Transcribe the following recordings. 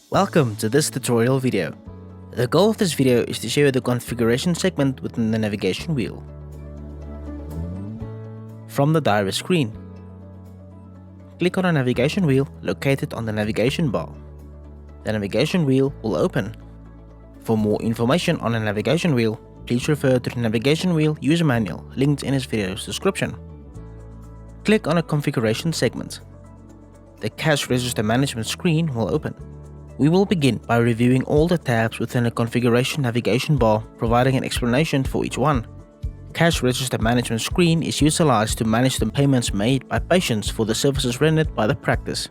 Welcome to this tutorial video. The goal of this video is to show you the configuration segment within the navigation wheel. From the diary screen, click on a navigation wheel located on the navigation bar. The navigation wheel will open. For more information on a navigation wheel, please refer to the navigation wheel user manual linked in this video's description. Click on a configuration segment. The cash register management screen will open. We will begin by reviewing all the tabs within the configuration navigation bar, providing an explanation for each one. Cash register management screen is utilized to manage the payments made by patients for the services rendered by the practice.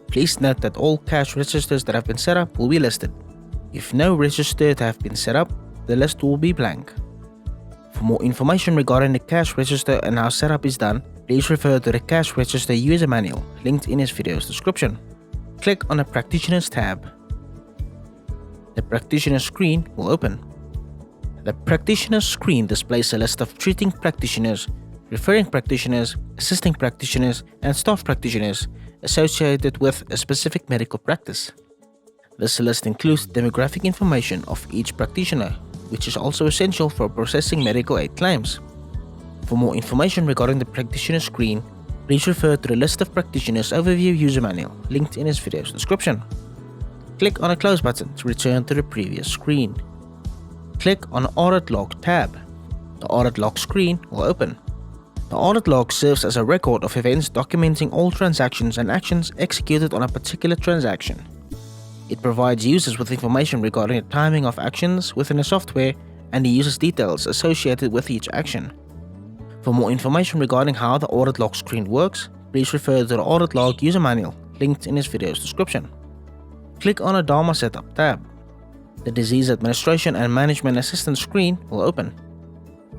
Please note that all cash registers that have been set up will be listed. If no register have been set up, the list will be blank. For more information regarding the cash register and how setup is done, please refer to the cash register user manual linked in this video's description. Click on the Practitioners tab. The Practitioner screen will open. The Practitioners screen displays a list of treating practitioners, referring practitioners, assisting practitioners, and staff practitioners associated with a specific medical practice. This list includes demographic information of each practitioner, which is also essential for processing medical aid claims. For more information regarding the Practitioner screen, please refer to the List of Practitioners Overview user manual linked in this video's description. Click on a Close button to return to the previous screen. Click on the Audit Log tab. The Audit Log screen will open. The Audit Log serves as a record of events documenting all transactions and actions executed on a particular transaction. It provides users with information regarding the timing of actions within the software and the user's details associated with each action. For more information regarding how the Audit Log screen works, please refer to the Audit Log user manual linked in this video's description. Click on the Dama Setup tab. The Disease Administration and Management Assistance screen will open.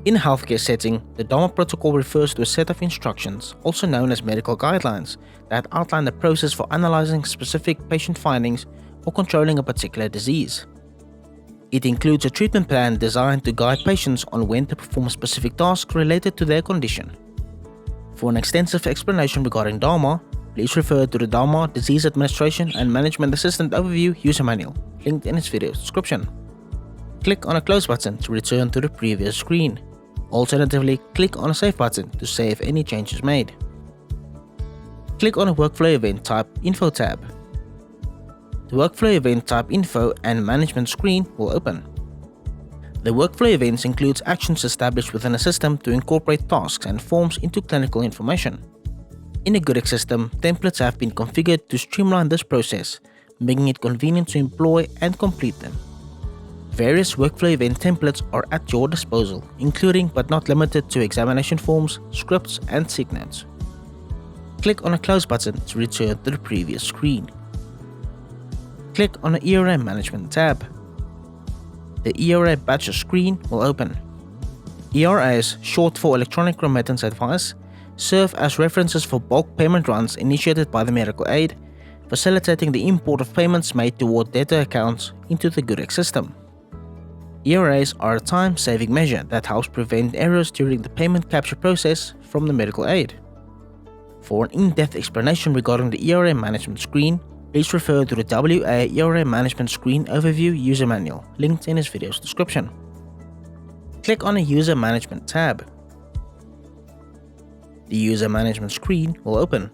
In a healthcare setting, the Dama protocol refers to a set of instructions, also known as medical guidelines, that outline the process for analyzing specific patient findings or controlling a particular disease. It includes a treatment plan designed to guide patients on when to perform specific tasks related to their condition. For an extensive explanation regarding Dama, please refer to the Dama Disease Administration and Management Assistant Overview user manual linked in this video's description. Click on a Close button to return to the previous screen. Alternatively, click on a Save button to save any changes made. Click on a Workflow Event Type Info tab. The Workflow Event Type Info and Management screen will open. The workflow events includes actions established within a system to incorporate tasks and forms into clinical information. In a GoodX system, templates have been configured to streamline this process, making it convenient to employ and complete them. Various workflow event templates are at your disposal, including but not limited to examination forms, scripts, and sick notes. Click on a Close button to return to the previous screen. Click on the ERA Management tab. The ERA Batches screen will open. ERAs, short for Electronic Remittance Advice, serve as references for bulk payment runs initiated by the medical aid, facilitating the import of payments made toward debtor accounts into the GoodX system. ERAs are a time-saving measure that helps prevent errors during the payment capture process from the medical aid. For an in-depth explanation regarding the ERA Management screen, please refer to the WA ERA Management Screen Overview user manual linked in this video's description. Click on the User Management tab. The User Management screen will open.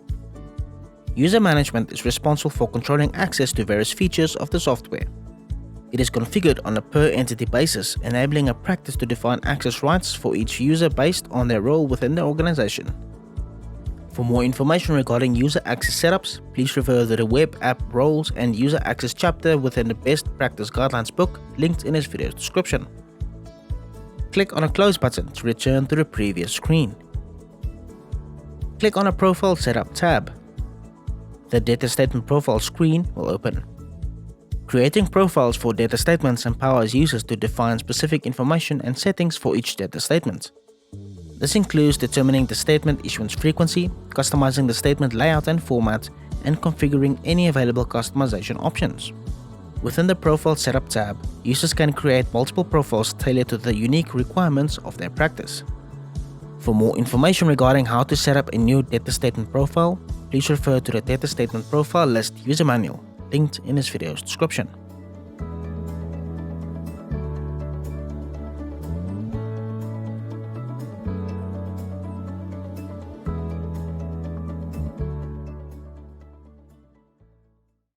User Management is responsible for controlling access to various features of the software. It is configured on a per-entity basis, enabling a practice to define access rights for each user based on their role within the organization. For more information regarding user access setups, please refer to the Web App Roles and User Access chapter within the Best Practice Guidelines book linked in this video's description. Click on a Close button to return to the previous screen. Click on a Profile Setup tab. The Data Statement Profile screen will open. Creating profiles for data statements empowers users to define specific information and settings for each data statement. This includes determining the statement issuance frequency, customizing the statement layout and format, and configuring any available customization options. Within the Profile Setup tab, users can create multiple profiles tailored to the unique requirements of their practice. For more information regarding how to set up a new data statement profile, please refer to the Data Statement Profile List user manual linked in this video's description.